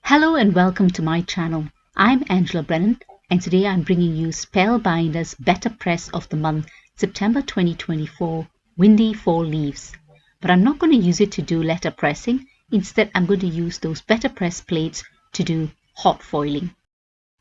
Hello and welcome to my channel. I'm Angela Brennan and today I'm bringing you Spellbinders BetterPress of the month, September 2024, Windy Fall Leaves. But I'm not going to use it to do letter pressing. Instead, I'm going to use those BetterPress plates to do hot foiling.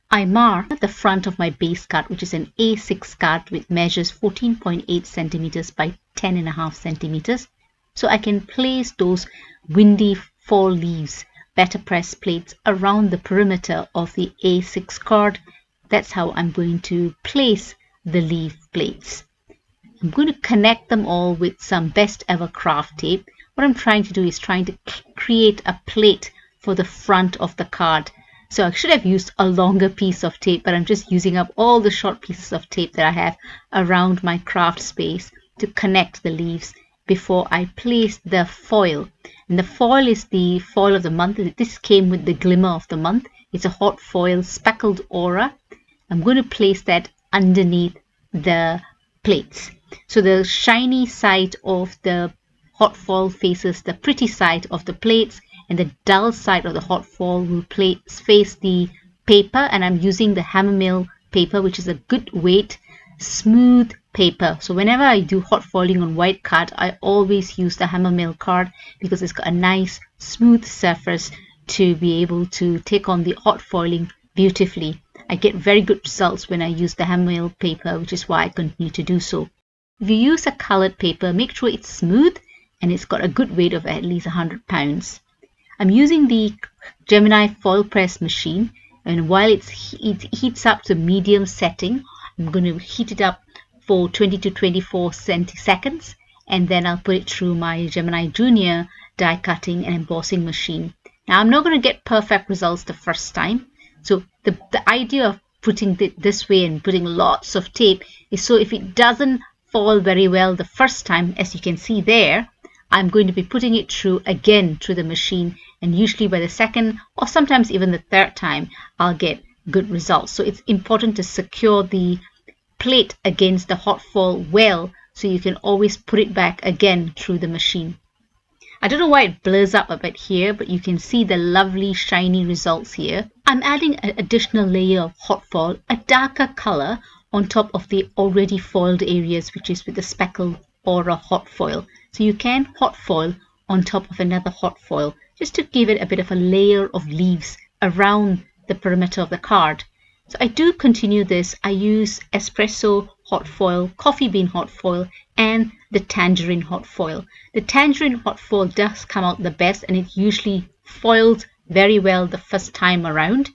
I mark the front of my base card, which is an A6 card with measures 14.8 centimeters by 10.5 centimeters. So I can place those windy fall leaves BetterPress plates around the perimeter of the A6 card. That's how I'm going to place the leaf plates. I'm going to connect them all with some best ever craft tape. What I'm trying to do is trying to create a plate for the front of the card. So I should have used a longer piece of tape, but I'm just using up all the short pieces of tape that I have around my craft space to connect the leaves before I place the foil. And the foil is the foil of the month. This came with the Glimmer of the month. It's a hot foil Speckled Aura. I'm going to place that underneath the plates. So the shiny side of the hot foil faces the pretty side of the plates, and the dull side of the hot foil will face the paper. And I'm using the Hammermill paper, which is a good weight, smooth paper. So whenever I do hot foiling on white card, I always use the Hammermill card because it's got a nice smooth surface to be able to take on the hot foiling beautifully. I get very good results when I use the Hammermill paper, which is why I continue to do so. If you use a colored paper, make sure it's smooth and it's got a good weight of at least 100 pounds. I'm using the GEMINI Foilpress Machine, and while it heats up to medium setting, I'm going to heat it up for 20 to 24 seconds, and then I'll put it through my GEMINI Junior die cutting and embossing machine. Now I'm not going to get perfect results the first time, so the idea of putting it this way and putting lots of tape is so if it doesn't fall very well the first time, as you can see there, I'm going to be putting it through again through the machine, and usually by the second or sometimes even the third time I'll get good results. So it's important to secure the plate against the hot foil well, so you can always put it back again through the machine. I don't know why it blurs up a bit here, but you can see the lovely shiny results here. I'm adding an additional layer of hot foil, a darker color on top of the already foiled areas, which is with the Speckled Aura hot foil. So you can hot foil on top of another hot foil just to give it a bit of a layer of leaves around the perimeter of the card. So I do continue this. I use espresso hot foil, coffee bean hot foil, and the tangerine hot foil. The tangerine hot foil does come out the best, and it usually foils very well the first time around.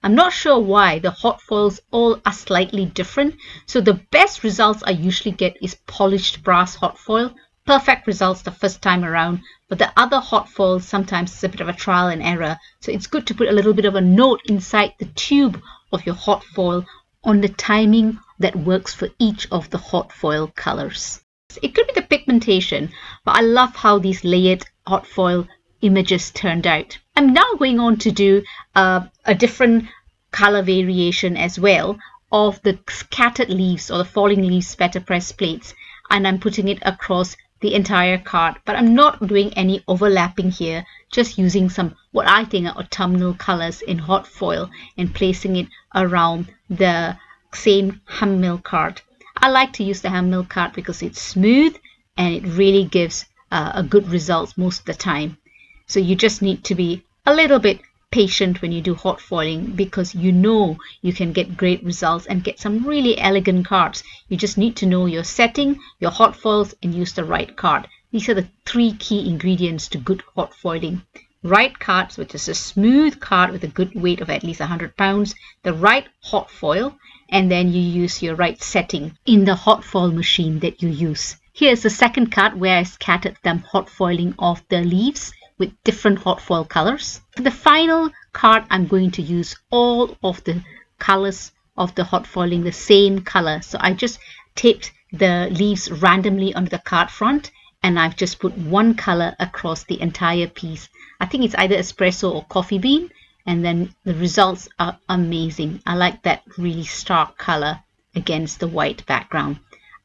I'm not sure why. The hot foils all are slightly different. So the best results I usually get is polished brass hot foil. Perfect results the first time around, but the other hot foils sometimes is a bit of a trial and error. So it's good to put a little bit of a note inside the tube of your hot foil on the timing that works for each of the hot foil colors. It could be the pigmentation, but I love how these layered hot foil images turned out. I'm now going on to do a different color variation as well of the scattered leaves or the falling leaves BetterPress plates, and I'm putting it across the entire card, but I'm not doing any overlapping here, just using some what I think are autumnal colors in hot foil and placing it around the same Hammermill card. I like to use the Hammermill card because it's smooth and it really gives a good result most of the time. So you just need to be a little bit patient when you do hot foiling, because you know you can get great results and get some really elegant cards. You just need to know your setting, your hot foils, and use the right card. These are the three key ingredients to good hot foiling. Right cards, which is a smooth card with a good weight of at least 100 pounds, the right hot foil, and then you use your right setting in the hot foil machine that you use. Here's the second card where I scattered them hot foiling of the leaves with different hot foil colors. For the final card, I'm going to use all of the colors of the hot foiling the same color. So I just taped the leaves randomly onto the card front, and I've just put one color across the entire piece. I think it's either espresso or coffee bean, and then the results are amazing. I like that really stark color against the white background.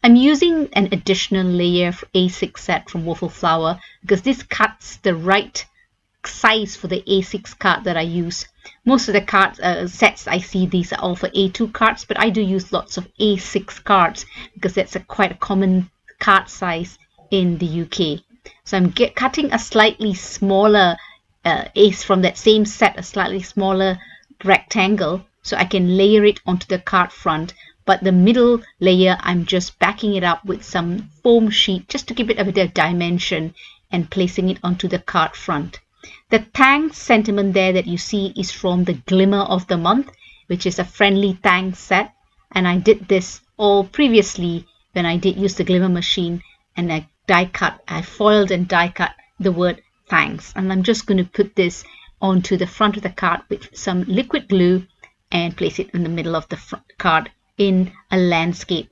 I'm using an additional layer of A6 set from Waffle Flower because this cuts the right size for the A6 card that I use. Most of the card sets I see, these are all for A2 cards, but I do use lots of A6 cards because that's quite a common card size in the UK. So I'm cutting a slightly smaller ace from that same set, a slightly smaller rectangle, so I can layer it onto the card front. But the middle layer, I'm just backing it up with some foam sheet just to give it a bit of dimension and placing it onto the card front. The thanks sentiment there that you see is from the Glimmer of the Month, which is a friendly thanks set. And I did this all previously when I did use the Glimmer machine, and I foiled and die cut the word thanks. And I'm just going to put this onto the front of the card with some liquid glue and place it in the middle of the card in a landscape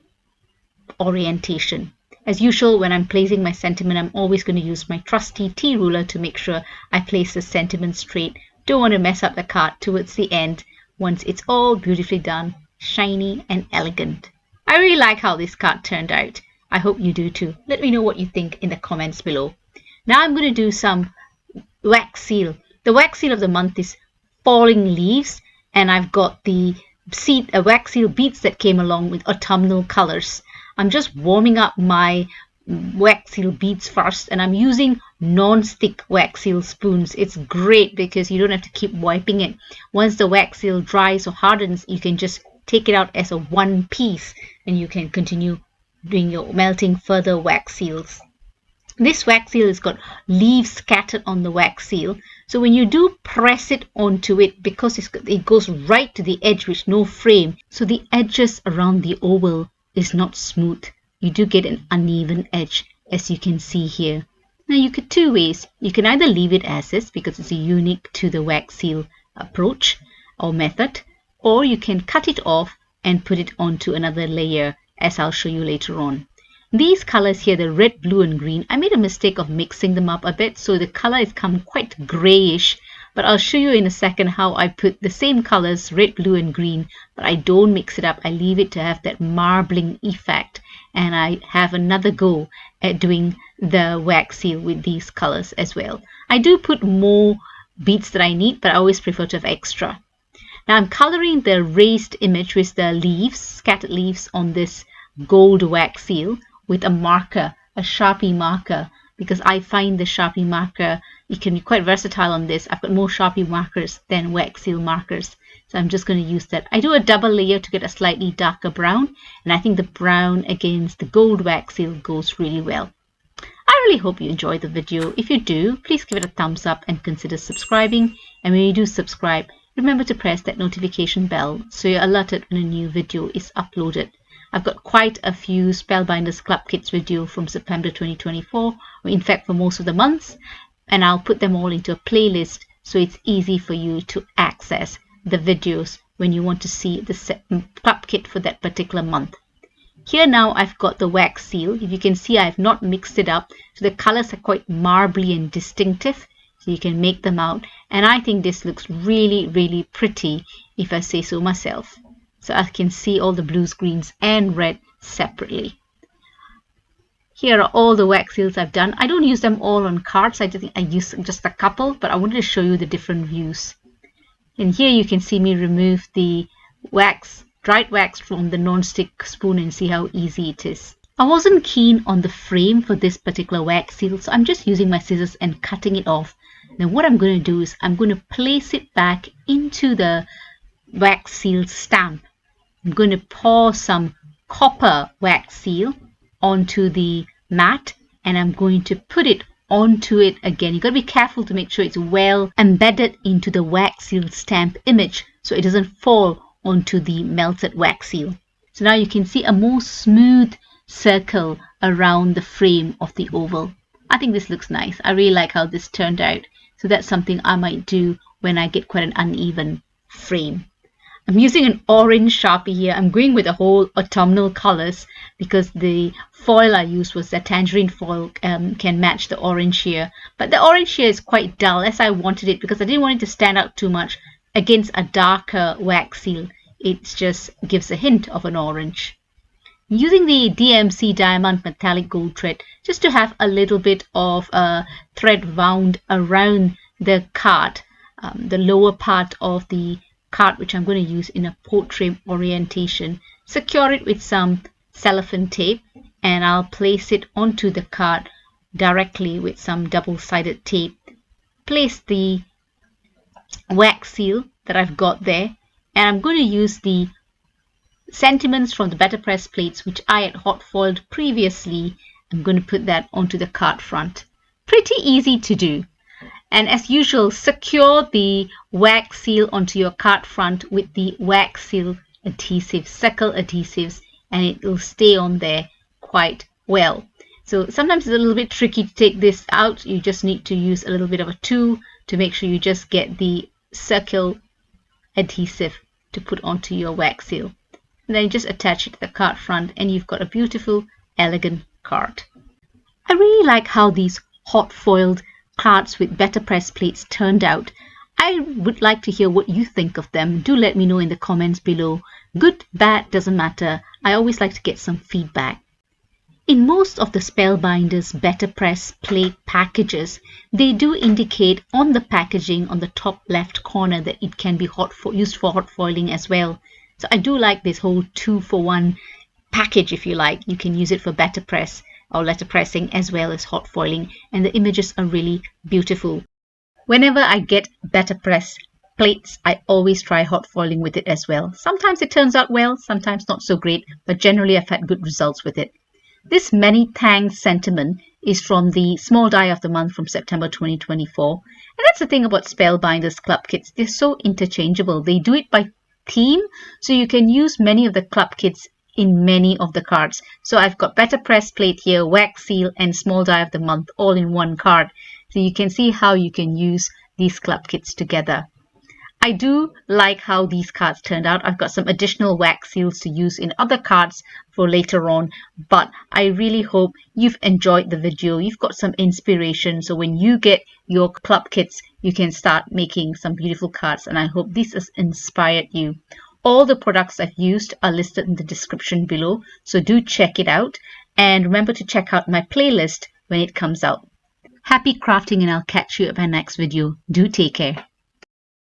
orientation. As usual, when I'm placing my sentiment, I'm always going to use my trusty T ruler to make sure I place the sentiment straight. Don't want to mess up the card towards the end once it's all beautifully done, shiny and elegant. I really like how this card turned out. I hope you do too. Let me know what you think in the comments below. Now I'm going to do some wax seal. The wax seal of the month is Falling Leaves, and I've got the wax seal beads that came along with autumnal colors. I'm just warming up my wax seal beads first, and I'm using non-stick wax seal spoons. It's great because you don't have to keep wiping it. Once the wax seal dries or hardens, you can just take it out as a one piece and you can continue doing your melting further wax seals. This wax seal has got leaves scattered on the wax seal, so when you do press it onto it, because it goes right to the edge with no frame, so the edges around the oval is not smooth. You do get an uneven edge, as you can see here. Now you could two ways. You can either leave it as is because it's unique to the wax seal approach or method, or you can cut it off and put it onto another layer, as I'll show you later on. These colors here, the red, blue and green, I made a mistake of mixing them up a bit, so the color has come quite grayish, but I'll show you in a second how I put the same colors, red, blue and green, but I don't mix it up. I leave it to have that marbling effect, and I have another go at doing the wax seal with these colors as well. I do put more beads that I need, but I always prefer to have extra. Now I'm coloring the raised image with the leaves, scattered leaves on this gold wax seal with a marker, a Sharpie marker, because I find the Sharpie marker, you can be quite versatile on this. I've got more Sharpie markers than wax seal markers, so I'm just going to use that. I do a double layer to get a slightly darker brown, and I think the brown against the gold wax seal goes really well. I really hope you enjoyed the video. If you do, please give it a thumbs up and consider subscribing. And when you do subscribe, remember to press that notification bell so you're alerted when a new video is uploaded. I've got quite a few Spellbinders Clubkits video from September 2024, or in fact for most of the months, and I'll put them all into a playlist so it's easy for you to access the videos when you want to see the Clubkit for that particular month. Here now I've got the wax seal. If you can see, I have not mixed it up, so the colors are quite marbly and distinctive, so you can make them out, and I think this looks really, really pretty if I say so myself. So I can see all the blues, greens and red separately. Here are all the wax seals I've done. I don't use them all on cards. I use just a couple, but I wanted to show you the different views. And here you can see me remove the wax, dried wax from the non-stick spoon and see how easy it is. I wasn't keen on the frame for this particular wax seal, so I'm just using my scissors and cutting it off. Now what I'm going to do is I'm going to place it back into the wax seal stamp. I'm going to pour some copper wax seal onto the mat, and I'm going to put it onto it again. You've got to be careful to make sure it's well embedded into the wax seal stamp image so it doesn't fall onto the melted wax seal. So now you can see a more smooth circle around the frame of the oval. I think this looks nice. I really like how this turned out. So that's something I might do when I get quite an uneven frame. I'm using an orange Sharpie here. I'm going with the whole autumnal colors because the foil I used was the tangerine foil, can match the orange here. But the orange here is quite dull, as I wanted it, because I didn't want it to stand out too much against a darker wax seal. It just gives a hint of an orange. Using the DMC Diamond Metallic Gold thread just to have a little bit of thread wound around the card, the lower part of the card, which I'm going to use in a portrait orientation. Secure it with some cellophane tape, and I'll place it onto the card directly with some double-sided tape. Place the wax seal that I've got there, and I'm going to use the sentiments from the BetterPress plates, which I had hot foiled previously. I'm going to put that onto the card front. Pretty easy to do. And as usual, secure the wax seal onto your card front with the wax seal adhesive, circle adhesives, and it will stay on there quite well. So sometimes it's a little bit tricky to take this out. You just need to use a little bit of a tool to make sure you just get the circle adhesive to put onto your wax seal. And then you just attach it to the card front, and you've got a beautiful, elegant card. I really like how these hot foiled cards with BetterPress plates turned out. I would like to hear what you think of them. Do let me know in the comments below. Good, bad, doesn't matter. I always like to get some feedback. In most of the Spellbinders BetterPress plate packages, they do indicate on the packaging on the top left corner that it can be used for hot foiling as well. So I do like this whole 2-for-1 package, if you like. You can use it for BetterPress or letterpressing as well as hot foiling, and the images are really beautiful. Whenever I get BetterPress plates, I always try hot foiling with it as well. Sometimes it turns out well, sometimes not so great, but generally I've had good results with it. This many thanks sentiment is from the small die of the month from September 2024. And that's the thing about Spellbinders Clubkits. They're so interchangeable. They do it by theme, so you can use many of the Clubkits in many of the cards. So I've got BetterPress plate here, wax seal, and small die of the month all in one card. So you can see how you can use these Clubkits together. I do like how these cards turned out. I've got some additional wax seals to use in other cards for later on, but I really hope you've enjoyed the video. You've got some inspiration, so when you get your Clubkits, you can start making some beautiful cards, and I hope this has inspired you. All the products I've used are listed in the description below, so do check it out, and remember to check out my playlist when it comes out. Happy crafting, and I'll catch you at my next video. Do take care.